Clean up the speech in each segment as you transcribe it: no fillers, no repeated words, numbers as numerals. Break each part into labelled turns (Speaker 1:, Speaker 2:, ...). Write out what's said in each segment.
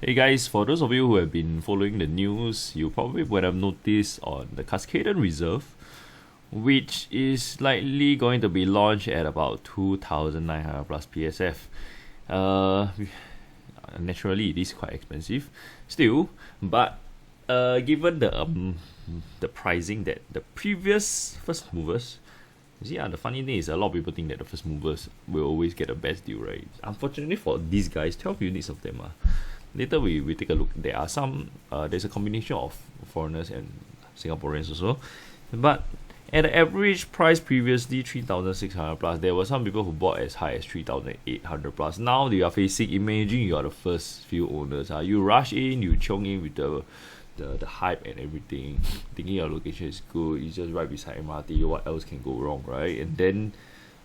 Speaker 1: Hey guys, for those of you who have been following the news, you probably would have noticed on the Cascaden Reserve, which is likely going to be launched at about 2,900 plus PSF. Uh, Naturally, it is quite expensive still, but given the pricing that the previous first movers. You see, the funny thing is a lot of people think that the first movers will always get the best deal, right? Unfortunately for these guys, 12 units of them are. Later we take a look. There are some. There's a combination of foreigners and Singaporeans also, but at the average price previously 3,600 plus, there were some people who bought as high as 3,800 plus. Now they are facing. Imagine you are the first few owners. You rush in, you chong in with the hype and everything, thinking your location is good. It's just right beside MRT. What else can go wrong, right? And then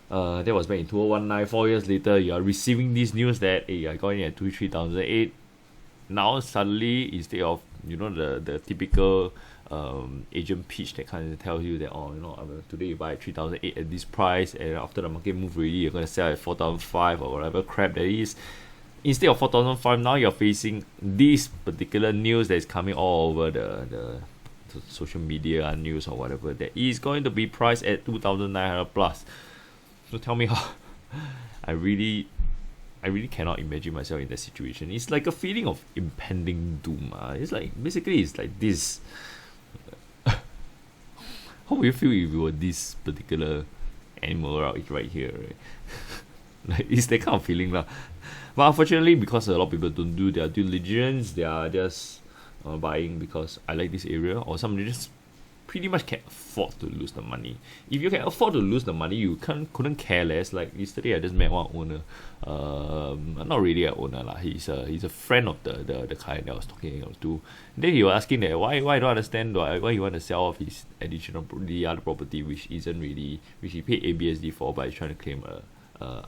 Speaker 1: that was back in 2019. 4 years later, you are receiving this news that hey, I got in at 3,008. Now suddenly, instead of the typical agent pitch that kind of tells you that today you buy at 3,008 at this price, and after the market move really you're gonna sell at 4,005 or whatever crap that is. Instead of 4,005, now you're facing this particular news that is coming all over the social media news or whatever, that is going to be priced at 2,900 plus. So tell me how. I really I really cannot imagine myself in that situation. It's like a feeling of impending doom. It's like basically it's like this. How would you feel if you were this particular animal right here, right? Like it's that kind of feeling lah. But unfortunately, because a lot of people don't do their due diligence, they are just buying because I like this area, or some they just pretty much can afford to lose the money. If you can afford to lose the money, you couldn't care less. Like yesterday, I just met one owner. Not really an owner lah. He's a friend of the client that I was talking to. Then he was asking that why I don't understand why he want to sell off his additional the other property which isn't really which he paid ABSD for, but he's trying to claim a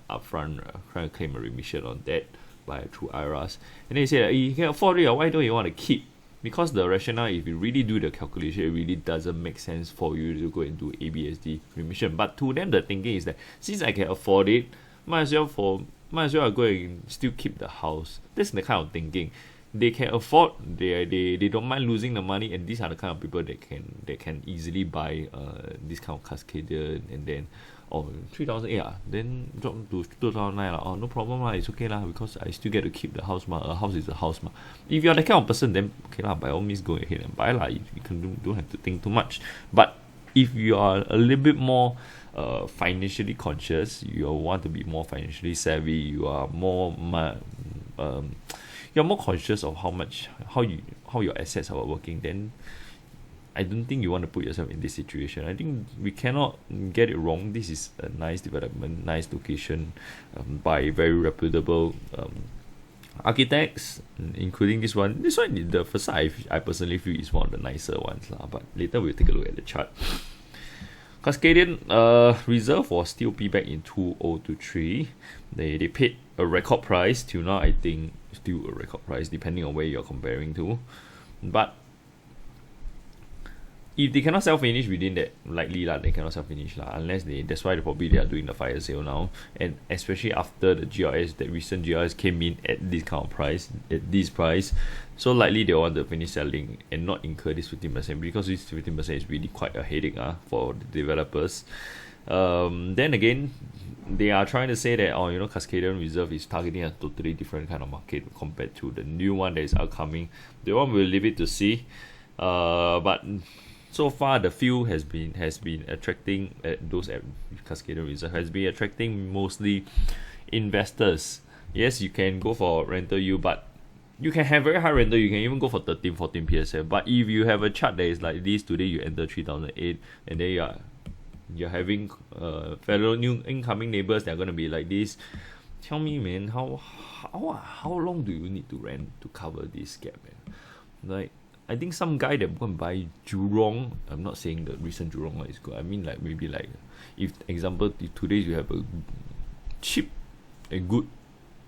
Speaker 1: upfront trying to claim a remission on that by through IRAS. And then he said you can afford it. Why don't you want to keep? Because the rationale, if you really do the calculation, it really doesn't make sense for you to go and do ABSD remission. But to them, the thinking is that since I can afford it, might as well I go and still keep the house. That's the kind of thinking. They can afford, they don't mind losing the money, and these are the kind of people that can easily buy this kind of Cascaden, and then 3,008 then drop to 2,009 no problem it's okay because I still get to keep the house a house is a house If you're the kind of person, then okay by all means go ahead and buy you don't have to think too much. But if you are a little bit more financially conscious, you want to be more financially savvy, you are you're more conscious of how your assets are working, then I don't think you want to put yourself in this situation. I think we cannot get it wrong. This is a nice development, nice location, by very reputable architects, including this one. This one, the facade, I personally feel is one of the nicer ones but later we'll take a look at the chart. Cascaden Reserve was still P back in 2023. They paid a record price till now. I think still a record price depending on where you're comparing to, but if they cannot sell finish within that, likely they cannot sell finish unless that's why they are doing the fire sale now, and especially after the GLS, that recent GLS came in at this kind of price, at this price, so likely they want to finish selling and not incur this 15%, because this 15% is really quite a headache for the developers. Then again, they are trying to say that Cascaden Reserve is targeting a totally different kind of market compared to the new one that is upcoming. The one will leave it to see, but so far the field has been attracting those at Cascaden Reserve has been attracting mostly investors. Yes, you can go for rental yield, but you can have very high rental. You can even go for 13-14 PSF. But if you have a chart that is like this, today you enter 3,008, and then you're having fellow new incoming neighbors that are going to be like this. Tell me, man, how long do you need to rent to cover this gap, man? Like, I think some guy that go and buy Jurong, I'm not saying the recent Jurong one is good. I mean maybe if example if today you have a cheap and good,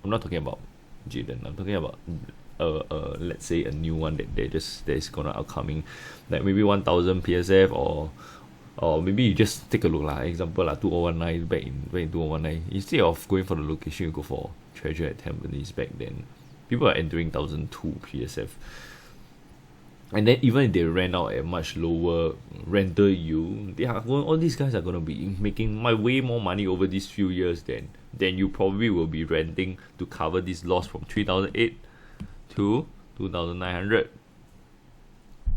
Speaker 1: I'm not talking about Jaden, I'm talking about let's say a new one that is gonna upcoming, like maybe 1,000 PSF, or maybe you just take a look example 2019, back in 2019, instead of going for the location, you go for Treasure at Tampines back then. People are entering 1,002 PSF. And then even if they rent out at much lower rental yield, all these guys are going to be making way more money over these few years than you probably will be renting to cover this loss from 3,008 to 2,900.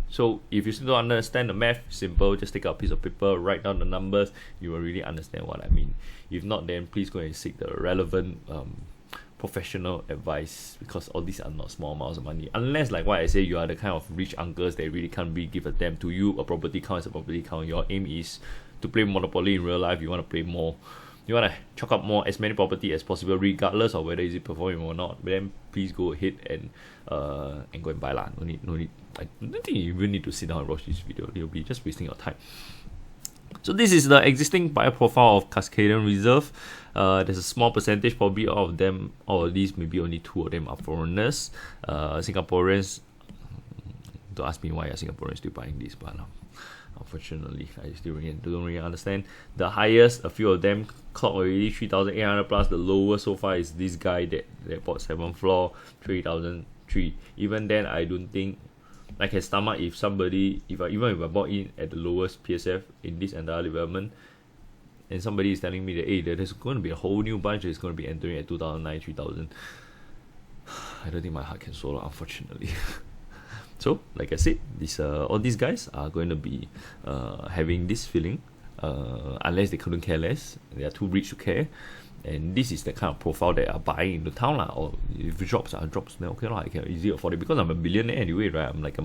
Speaker 1: So if you still don't understand the math, simple, just take out a piece of paper, write down the numbers, you will really understand what I mean. If not, then please go and seek the relevant professional advice, because all these are not small amounts of money, unless like what I say, you are the kind of rich uncles that really can't really give a damn. To you, a property count is a property count. Your aim is to play Monopoly in real life. You want to play more, you want to chalk up more as many property as possible, regardless of whether is it performing or not. Then please go ahead and go and buy lah. No need. I don't think you even need to sit down and watch this video. You'll be just wasting your time. So this is the existing buyer profile of Cascaden Reserve. There's a small percentage, probably all of them, or at least maybe only 2 of them are foreigners. Singaporeans, don't ask me why are Singaporeans still buying this, but unfortunately, I still don't really understand. The highest, a few of them clocked already 3,800 plus. The lowest so far is this guy that bought 7th floor, 3,003. Even then, I don't think I can stomach if I bought in at the lowest PSF in this entire development, and somebody is telling me that hey, there's going to be a whole new bunch that's going to be entering at 2,009, 3,000. I don't think my heart can swallow, unfortunately. So, like I said, all these guys are going to be having this feeling, unless they couldn't care less. They are too rich to care. And this is the kind of profile that are buying into town lah. Or if it drops, then okay lah, I can easily afford it because I'm a billionaire anyway, right? I'm like a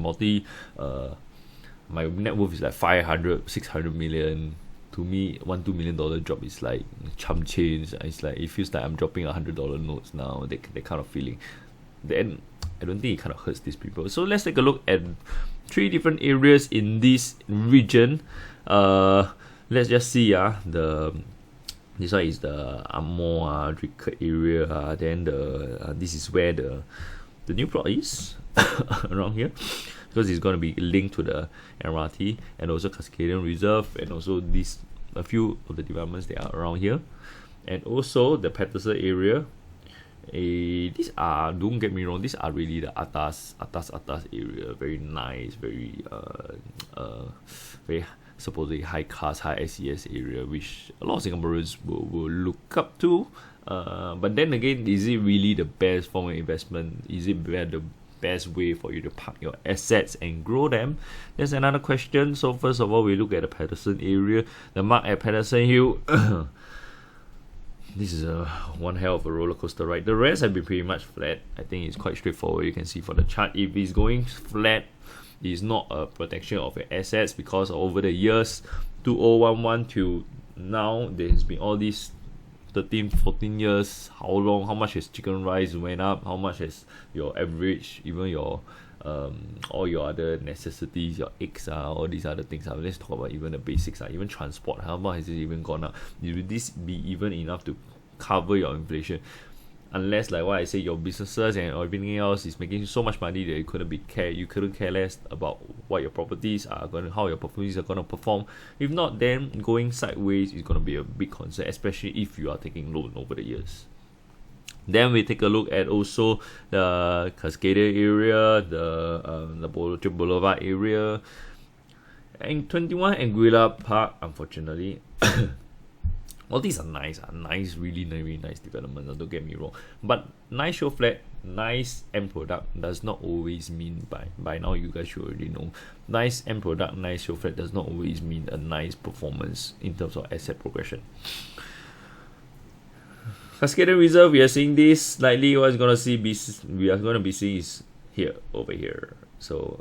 Speaker 1: my net worth is like 500, 600 million. To me, $1-2 million drop is like chump change. It's like it feels like I'm dropping $100 notes now. That kind of feeling. Then I don't think it kind of hurts these people. So let's take a look at 3 different areas in this region. Let's just see this one is the Amor Rickert area. Then this is where the new plot is around here, because it's going to be linked to the MRT and also Cascaden Reserve, and also a few of the developments that are around here, and also the Patterson area. These are, don't get me wrong, these are really the atas area. Very nice, very supposedly high class, high SES area, which a lot of Singaporeans will look up to. But then again, is it really the best form of investment? Is it the best way for you to park your assets and grow them? That's another question. So first of all, we look at the Patterson area. The mark at Patterson Hill. This is one hell of a roller coaster ride. The rest have been pretty much flat. I think it's quite straightforward. You can see for the chart, if it's going flat, it's not a protection of your assets, because over the years 2011 to now, there's been all these 13, 14 years. How much has chicken rice went up? How much has your average, even your all your other necessities, your eggs, all these other things. Let's talk about even the basics, even transport. How much has it even gone up? Will this be even enough to cover your inflation? Unless, like what I say, your businesses and everything else is making so much money that you couldn't care less about what your properties are how your properties are going to perform. If not, then going sideways is going to be a big concern, especially if you are taking loan over the years. Then we take a look at also the Cascaden area, the Orchard Boulevard area, and 21 Anguilla Park. Unfortunately, all these are nice, really very nice developments. Don't get me wrong, but nice show flat, nice end product does not always mean by now you guys should already know. Nice end product, nice show flat does not always mean a nice performance in terms of asset progression. Cascaden Reserve, we are seeing this likely. What we are going to be seeing is over here. So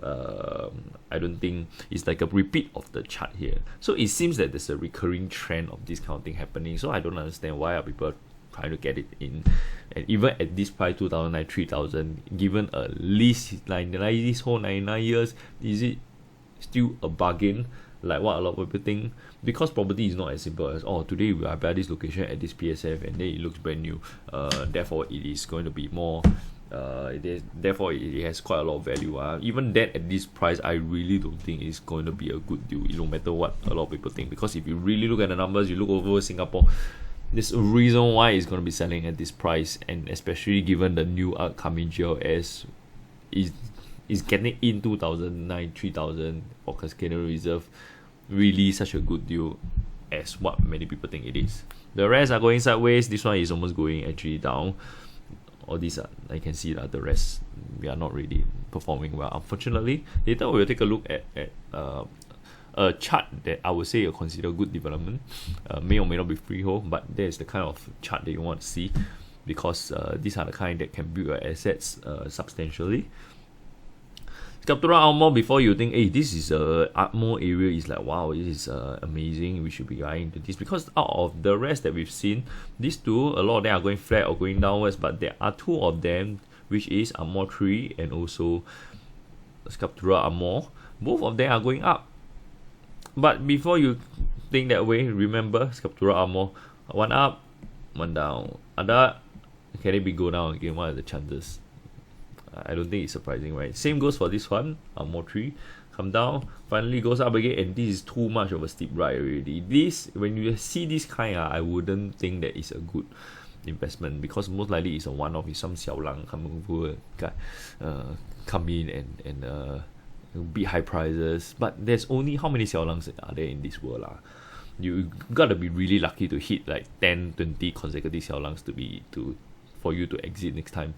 Speaker 1: I don't think it's like a repeat of the chart here. So it seems that there's a recurring trend of this kind of thing happening. So I don't understand why are people trying to get it in. And even at this price, 2,009, 3,000, given a lease like this whole 99 years, is it still a bargain? Like what a lot of people think, because property is not as simple as today we are at this location at this PSF and then it looks brand new. Therefore, it is going to be more. Therefore, it has quite a lot of value. Even that at this price, I really don't think it's going to be a good deal. No matter what a lot of people think, because if you really look at the numbers, you look over Singapore, there's a reason why it's going to be selling at this price, and especially given the new upcoming GLS is getting in 2009 3000 for Cascaden Reserve really such a good deal as what many people think it is. The rest are going sideways. This one is almost going actually down. All these are, I can see that the rest we are not really performing well, unfortunately. Later we will take a look at a chart that I would say consider good development. May or may not be freehold, but there's the kind of chart that you want to see, because these are the kind that can build your assets substantially. Sculptura Armor, before you think, hey, this is Armor area is like, wow, this is amazing, we should be buying into this, because out of the rest that we've seen, these two, a lot of them are going flat or going downwards, but there are two of them, which is Armor 3 and also Sculptura Armor. Both of them are going up. But before you think that way, remember Sculptura Armor, one up, one down. Other, can it be go down again? What are the chances? I don't think it's surprising, right? Same goes for this one. Armor 3 come down, finally goes up again, and this is too much of a steep ride already. This, when you see this kind, I wouldn't think that it's a good investment, because most likely it's a one-off. It's some xiao lang come in and beat high prices. But there's only how many xiao langs are there in this world lah? You gotta be really lucky to hit like 10, 20 consecutive xiao langs for you to exit next time.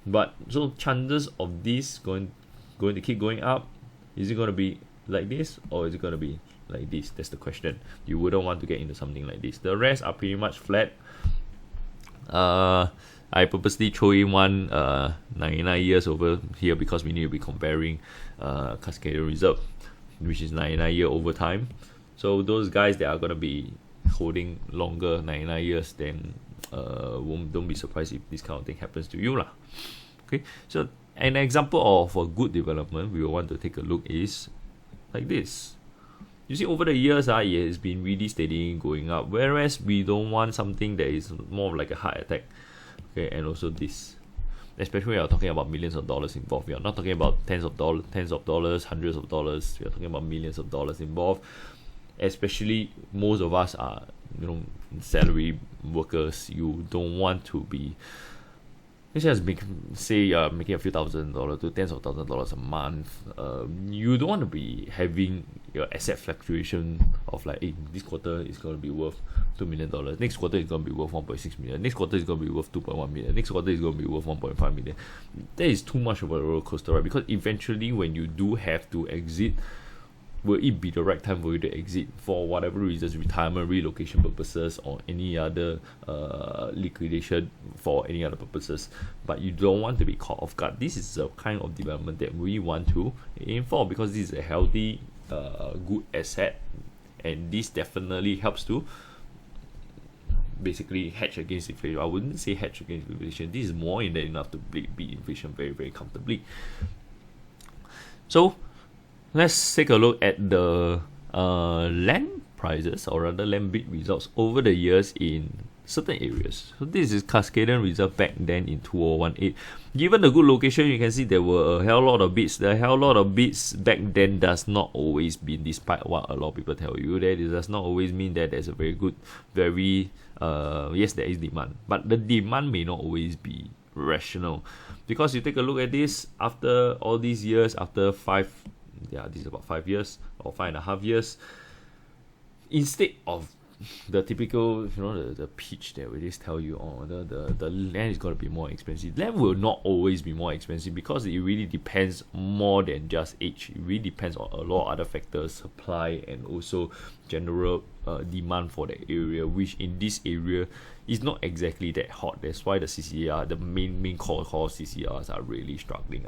Speaker 1: But so chances of this going to keep going up, is it going to be like this, or is it going to be like this? That's the question. You wouldn't want to get into something like this. The rest are pretty much flat. I purposely throw in one 99 years over here, because we need to be comparing Cascaden Reserve, which is 99 year over time. So those guys that are going to be holding longer 99 years, then don't be surprised if this kind of thing happens to you lah. Okay, so an example of a good development we will want to take a look is like this. You see, over the years, it has been really steady going up, whereas we don't want something that is more like a heart attack. Okay, and also this, especially when we are talking about millions of dollars involved. We are not talking about tens of dollars, hundreds of dollars. We are talking about millions of dollars involved. Especially most of us are, salary workers. You don't want to be, let's just say making a few $1,000s to tens of $1,000s a month. You don't want to be having your asset fluctuation of like, hey, this quarter is going to be worth $2 million. Next quarter is going to be worth 1.6 million. Next quarter is going to be worth 2.1 million. Next quarter is going to be worth 1.5 million. That is too much of a roller coaster, right? Because eventually, when you do have to exit, will it be the right time for you to exit for whatever reasons, retirement, relocation purposes, or any other liquidation for any other purposes? But you don't want to be caught off guard. This is the kind of development that we want to aim for, because this is a healthy, good asset, and this definitely helps to basically hedge against inflation. I wouldn't say hedge against inflation. This is more than enough to beat inflation very, very comfortably. So let's take a look at the land prices, or rather land bid results over the years in certain areas. So this is Cascaden Reserve back then in 2018. Given the good location, you can see there were a hell lot of bids. The hell lot of bids back then does not always mean, despite what a lot of people tell you, that it does not always mean that there's a very good, yes, there is demand. But the demand may not always be rational. Because you take a look at this, after all these years, after this is about 5 years or 5.5 years, instead of the typical, the pitch that we just tell you, the land is going to be more expensive. Land will not always be more expensive, because it really depends more than just age. It really depends on a lot of other factors, supply, and also general demand for the area, which in this area is not exactly that hot. That's why the CCR, the main core CCRs are really struggling.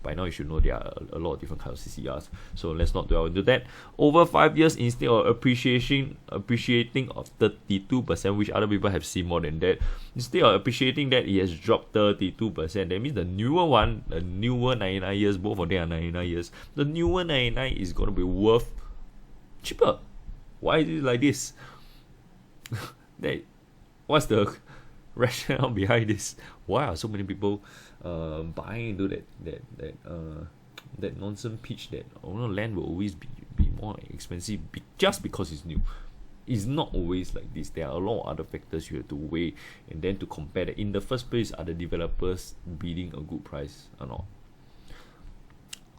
Speaker 1: By now you should know there are a lot of different kinds of CCRs, so let's not dwell into that. Over 5 years, instead of appreciating of 32%, which other people have seen more than that, instead of appreciating that, it has dropped 32%. That means the newer 99 years, both of them are 99 years, the newer 99 is going to be worth cheaper. Why is it like this? What's the rationale behind this? Why are so many people buying into that nonsense pitch that land will always be more expensive just because it's new? it's not always like this. There are a lot of other factors you have to weigh and then to compare that. In the first place, are the developers bidding a good price or not?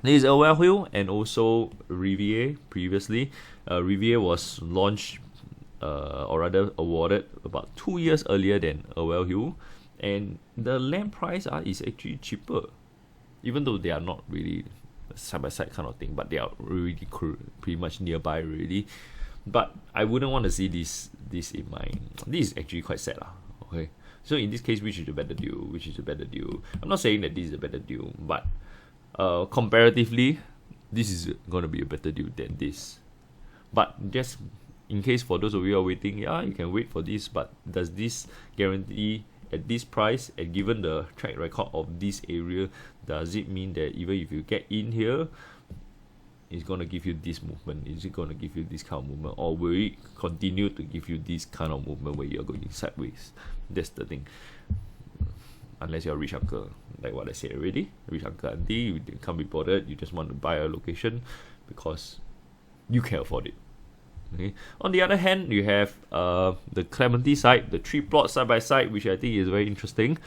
Speaker 1: There is Orchard Hill and also Rivier previously. Rivier was launched or rather awarded about 2 years earlier than Orchard Hill, and the land price is actually cheaper, even though they are not really side by side kind of thing, but they are really pretty much nearby already. But I wouldn't want to see this in mind. This is actually quite sad lah. Okay, so in this case, which is a better deal? Which is a better deal? I'm not saying that this is a better deal, but comparatively, this is gonna be a better deal than this. But just in case for those of you who are waiting, you can wait for this. But does this guarantee at this price, and given the track record of this area, does it mean that even if you get in here, it's going to give you this movement? Is it going to give you this kind of movement, or will it continue to give you this kind of movement where you're going sideways? That's the thing. Unless you're a rich uncle, like what I said already, rich uncle auntie, you can't be bothered, you just want to buy a location because you can afford it. Okay. On the other hand, you have the Clementi side, the 3 plots side by side, which I think is very interesting.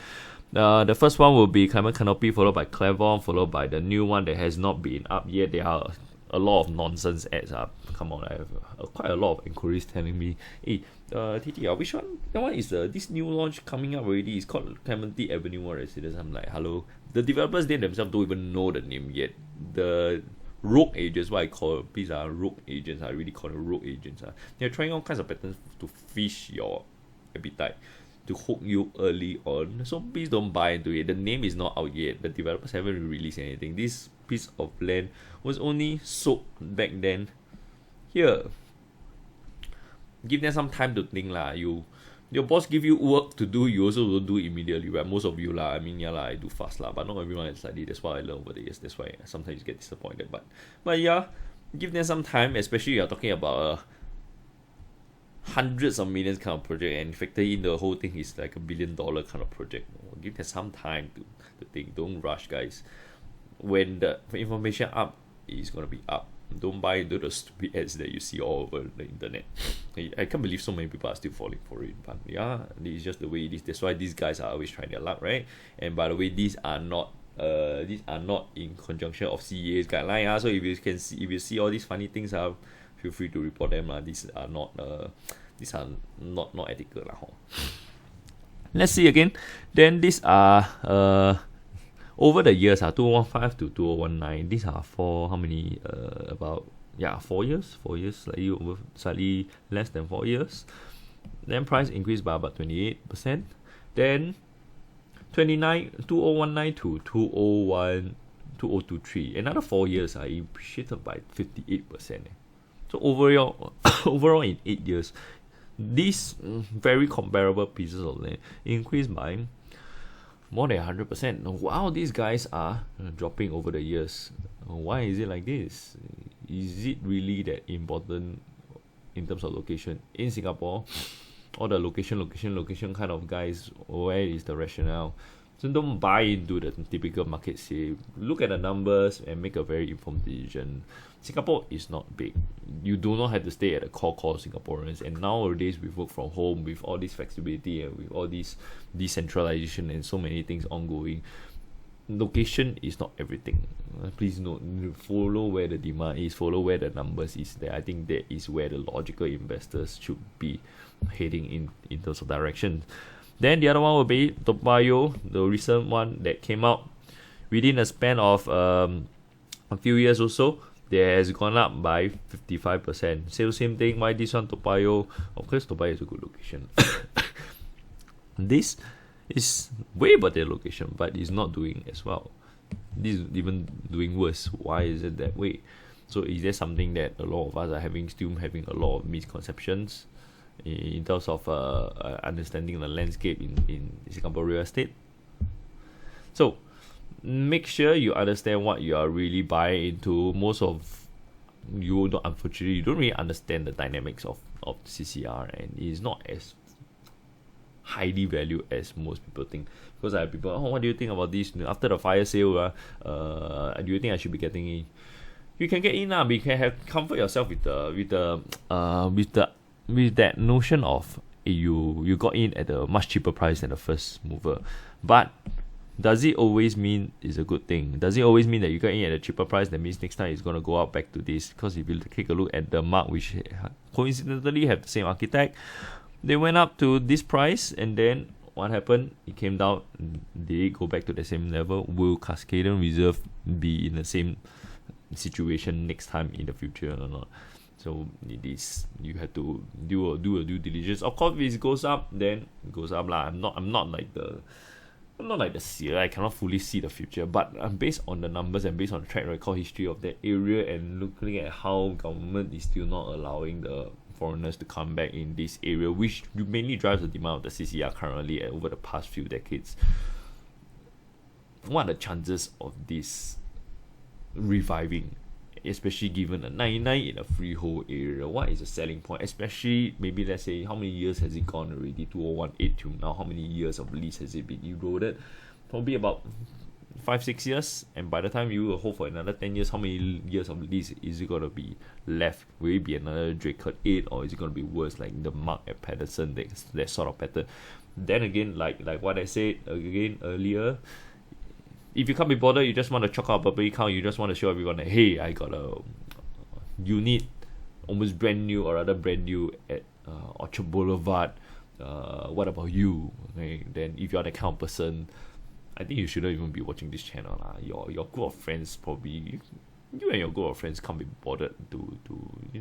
Speaker 1: The first one will be Clement Canopy, followed by Clermont, followed by the new one that has not been up yet. There are a lot of nonsense ads up. Come on, I have quite a lot of inquiries telling me, hey, TT, which one? That one is this new launch coming up already. It's called Clementi Avenue 1 Residence. I'm like, hello. The developers, they themselves don't even know the name yet. The rogue agents, what I call these are rogue agents. I really call them rogue agents. They're trying all kinds of patterns to fish your appetite, to hook you early on. So please don't buy into it. The name is not out yet. The developers haven't released anything. This piece of land was only sold back then. Here, give them some time to think lah. Your boss give you work to do, you also don't do it immediately, right? Most of you lah, I mean, I do fast lah, but not everyone is like this. That's what I learned over the years. That's why sometimes you get disappointed. But yeah, give them some time, especially you're talking about hundreds of millions kind of project, and factor in the whole thing is like $1 billion kind of project. Give them some time to think. Don't rush, guys. When the information up, it's gonna be up. Don't buy into the stupid ads that you see all over the internet. I can't believe so many people are still falling for it. But yeah, this is just the way it is. That's why these guys are always trying their luck, right? And by the way, these are not in conjunction of CEA's guideline. So if you see all these funny things, feel free to report them. These are not ethical. Let's see again. Then these are over the years, 2015 to 2019, these are for how many? About 4 years, slightly less than 4 years. Then price increased by about 28%. Then 2019 to 2023, another 4 years, I appreciated by 58%. So overall in 8 years, these very comparable pieces of land increased by more than 100%. Wow, these guys are dropping over the years. Why is it like this? Is it really that important in terms of location in Singapore? All the location kind of guys, where is the rationale? So don't buy into the typical market say. Look at the numbers and make a very informed decision. Singapore is not big. You do not have to stay at the core Singaporeans. And nowadays, with work from home, with all this flexibility and with all this decentralization and so many things ongoing, location is not everything. Please note, follow where the demand is, follow where the numbers is there. I think that is where the logical investors should be heading in terms of direction. Then the other one will be Toa Payoh, the recent one that came out within a span of a few years or so. There has gone up by 55%. Same thing. Why this one Toa Payoh? Of course, Toa Payoh is a good location. This is way better location, but it's not doing as well. This is even doing worse. Why is it that way? So is there something that a lot of us are still having a lot of misconceptions in terms of understanding the landscape in Singapore real estate? So make sure you understand what you are really buying into. Unfortunately, you don't really understand the dynamics of CCR, and it is not as highly valued as most people think. Because I have people, what do you think about this? After the fire sale, do you think I should be getting in? You can get in, but you can have comfort yourself with the with that notion of you got in at a much cheaper price than the first mover, but does it always mean it's a good thing? Does it always mean that you got in at a cheaper price? That means next time it's going to go up back to this? Because if you take a look at the mark, which coincidentally have the same architect, they went up to this price, and then what happened? It came down. They go back to the same level. Will Cascaden Reserve be in the same situation next time in the future or not? So it is, you have to do a due diligence. Of course, if it goes up, then it goes up lah. I'm not like the seer. I cannot fully see the future, but based on the numbers and based on the track record history of that area, and looking at how government is still not allowing the foreigners to come back in this area, which mainly drives the demand of the CCR currently over the past few decades. What are the chances of this reviving, especially given a 99 in a freehold area? What is the selling point? Especially, maybe let's say, how many years has it gone already? 2018 to now, how many years of lease has it been eroded? Probably about 5-6 years. And by the time you will hold for another 10 years, how many years of lease is it going to be left? Will it be another Draycott 8, or is it going to be worse, like the Mark at Patterson, that sort of pattern? Then again, like what I said again earlier, if you can't be bothered, you just want to chalk out a property count, you just want to show everyone that, hey, I got a unit almost brand new, or rather brand new at Orchard Boulevard. What about you? Okay, then if you're that kind of person, I think you shouldn't even be watching this channel. Your group of friends probably, you and your group of friends can't be bothered to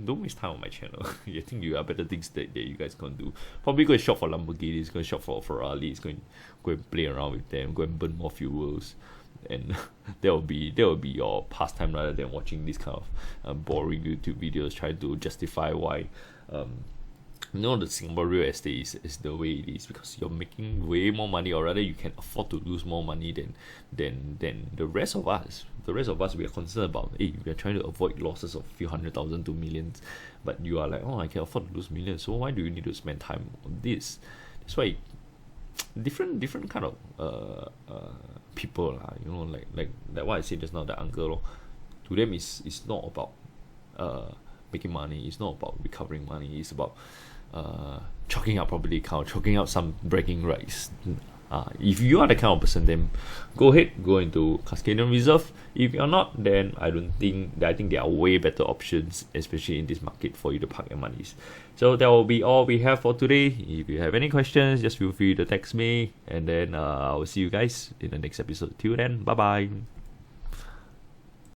Speaker 1: don't waste time on my channel. I think you have better things that you guys can do. Probably go and shop for Lamborghinis, go and shop for Ferraris, go and play around with them, go and burn more fuels. And that will be your pastime, rather than watching this kind of boring YouTube videos trying to justify why the Singapore real estate is the way it is, because you're making way more money, or rather you can afford to lose more money than the rest of us. The rest of us, we are concerned about, we are trying to avoid losses of a few 100,000 to millions, but you are like, I can afford to lose millions, so why do you need to spend time on this? That's why different kind of people, like what I said just now, the uncle, to them it's not about making money, it's not about recovering money, it's about chalking up property count, chalking up some bragging rights. If you are the kind of person, then go ahead, go into Cascaden Reserve. If you're not, then I think there are way better options, especially in this market, for you to park your monies. So that will be all we have for today. If you have any questions, just feel free to text me, and then I will see you guys in the next episode. Till then, bye bye.